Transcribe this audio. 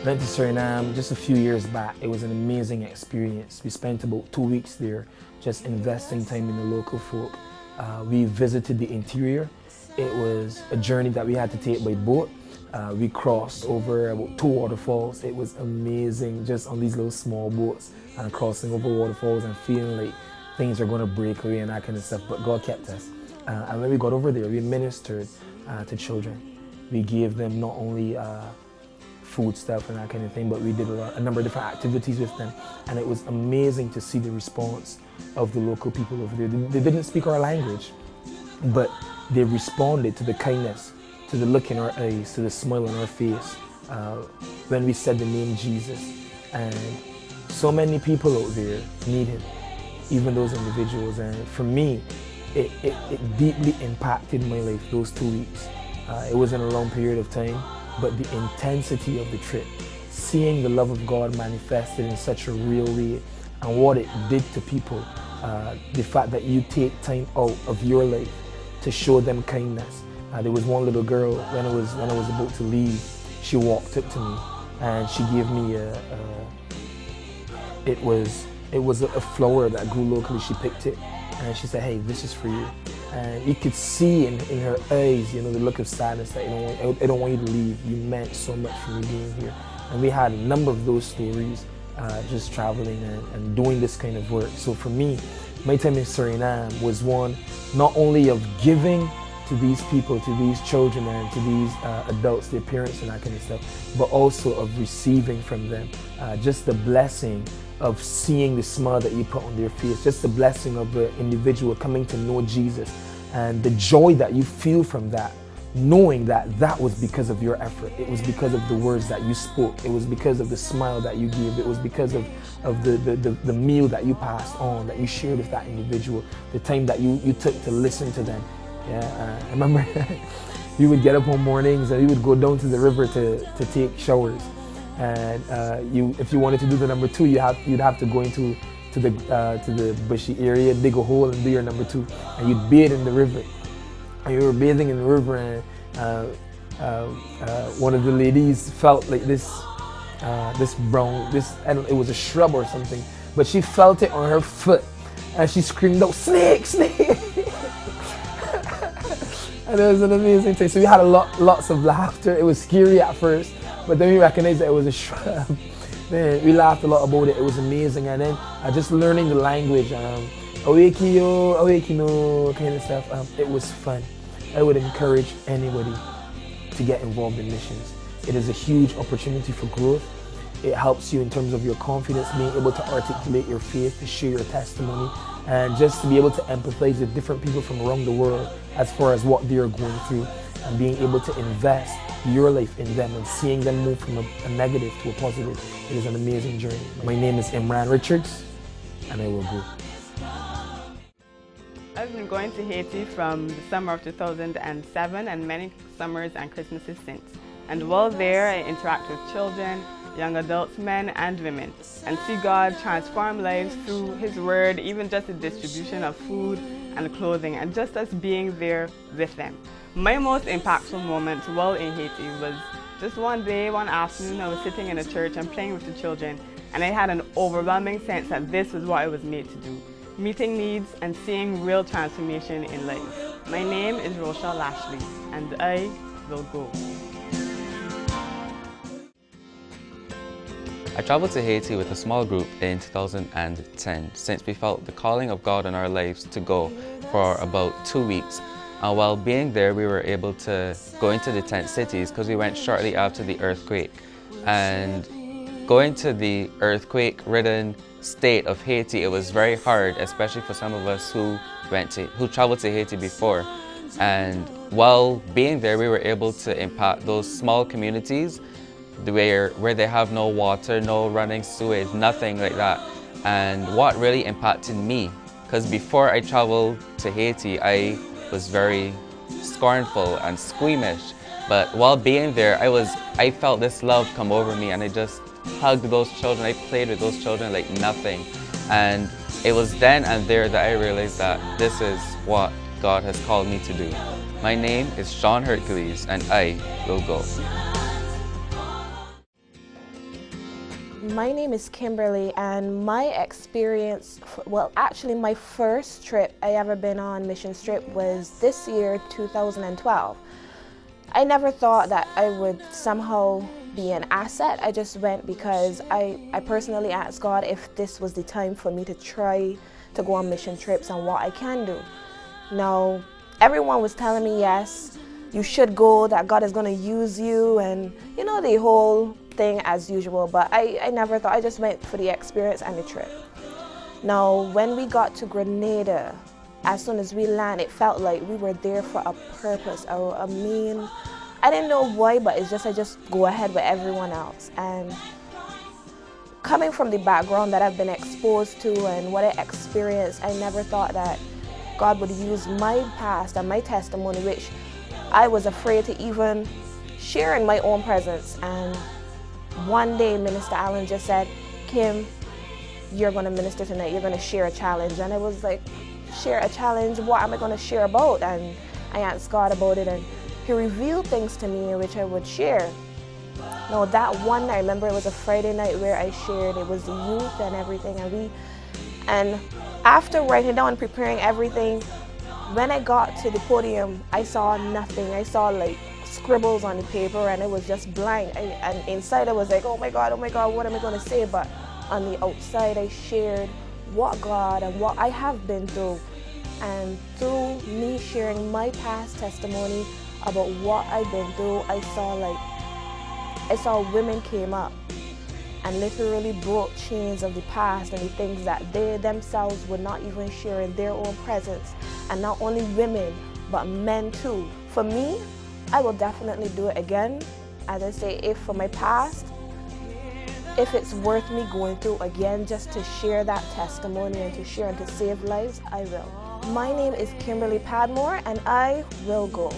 Went to Suriname just a few years back. It was an amazing experience. We spent about 2 weeks there just investing time in the local folk. We visited the interior. It was a journey that we had to take by boat. We crossed over about 2 waterfalls. It was amazing just on these little small boats and crossing over waterfalls and feeling like things are going to break away and that kind of stuff. But God kept us. And when we got over there, we ministered to children. We gave them not only food stuff and that kind of thing, but we did a number of different activities with them, and it was amazing to see the response of the local people over there. They didn't speak our language, but they responded to the kindness, to the look in our eyes, to the smile on our face when we said the name Jesus. And so many people out there need him, even those individuals. And for me, it deeply impacted my life those 2 weeks. It wasn't a long period of time, but the intensity of the trip, seeing the love of God manifested in such a real way, and what it did to people, the fact that you take time out of your life to show them kindness. There was one little girl, when I was about to leave, she walked up to me and she gave me it was a flower that grew locally. She picked it and she said, "Hey, this is for you." And you could see in her eyes, the look of sadness that I don't want you to leave. You meant so much for me being here. And we had a number of those stories just traveling and doing this kind of work. So for me, my time in Suriname was one not only of giving to these people, to these children and to these adults, their parents and that kind of stuff, but also of receiving from them. Just the blessing of seeing the smile that you put on their face, just the blessing of the individual coming to know Jesus, and the joy that you feel from that, knowing that that was because of your effort. It was because of the words that you spoke. It was because of the smile that you gave. It was because of the meal that you passed on, that you shared with that individual, the time that you took to listen to them. I remember you would get up on mornings and you would go down to the river to take showers. And if you wanted to do the number 2, you'd have to go into the bushy area, dig a hole and do your number 2, and you'd bathe in the river. And you were bathing in the river, and one of the ladies felt like this brown, it was a shrub or something, but she felt it on her foot, and she screamed out, "Snake, snake!" And it was an amazing thing. So we had lots of laughter. It was scary at first, but then we recognized that it was a shrub. Man, we laughed a lot about it. It was amazing. And then just learning the language, awakio, awakino, kind of stuff. It was fun. I would encourage anybody to get involved in missions. It is a huge opportunity for growth. It helps you in terms of your confidence, being able to articulate your faith, to share your testimony, and just to be able to empathize with different people from around the world as far as what they are going through, and being able to invest your life in them and seeing them move from a negative to a positive. It is an amazing journey. My name is Imran Richards, and I will go. I've been going to Haiti from the summer of 2007 and many summers and Christmases since. And while there, I interact with children, young adults, men and women, and see God transform lives through His Word, even just the distribution of food and clothing, and just us being there with them. My most impactful moment while in Haiti was just one day, one afternoon, I was sitting in a church and playing with the children, and I had an overwhelming sense that this was what I was made to do, meeting needs and seeing real transformation in life. My name is Rochelle Lashley, and I will go. I traveled to Haiti with a small group in 2010 since we felt the calling of God in our lives to go for about 2 weeks. And while being there, we were able to go into the tent cities because we went shortly after the earthquake. And going to the earthquake-ridden state of Haiti, it was very hard, especially for some of us who traveled to Haiti before. And while being there, we were able to impact those small communities where they have no water, no running sewage, nothing like that. And what really impacted me, because before I traveled to Haiti, I was very scornful and squeamish. But while being there, I felt this love come over me, and I just hugged those children. I played with those children like nothing. And it was then and there that I realized that this is what God has called me to do. My name is Sean Hercules, and I will go. My name is Kimberly, and my experience, well, actually my first trip I ever been on, mission trip, was this year, 2012. I never thought that I would somehow be an asset. I just went because I personally asked God if this was the time for me to try to go on mission trips and what I can do. Now, everyone was telling me, yes, you should go, that God is going to use you, and you know, the whole thing as usual, but I never thought. I just went for the experience and the trip. Now, when we got to Grenada, as soon as we landed, it felt like we were there for a purpose. I mean, I didn't know why, but it's just I just go ahead with everyone else. And coming from the background that I've been exposed to and what I experienced, I never thought that God would use my past and my testimony, which I was afraid to even share in my own presence. And one day, Minister Allen just said, Kim, you're going to minister tonight. You're going to share a challenge. And I was like, share a challenge? What am I going to share about? And I asked God about it, and He revealed things to me which I would share. Now, that one night, I remember it was a Friday night where I shared. It was the youth and everything. And after writing down and preparing everything, when I got to the podium, I saw nothing. I saw like scribbles on the paper, and it was just blank. And inside I was like, oh my God, what am I going to say? But on the outside, I shared what God and what I have been through. And through me sharing my past testimony about what I've been through, I saw women came up and literally broke chains of the past and the things that they themselves would not even share in their own presence. And not only women, but men too. For me, I will definitely do it again. As I say, if for my past, if it's worth me going through again just to share that testimony and to share and to save lives, I will. My name is Kimberly Padmore, and I will go.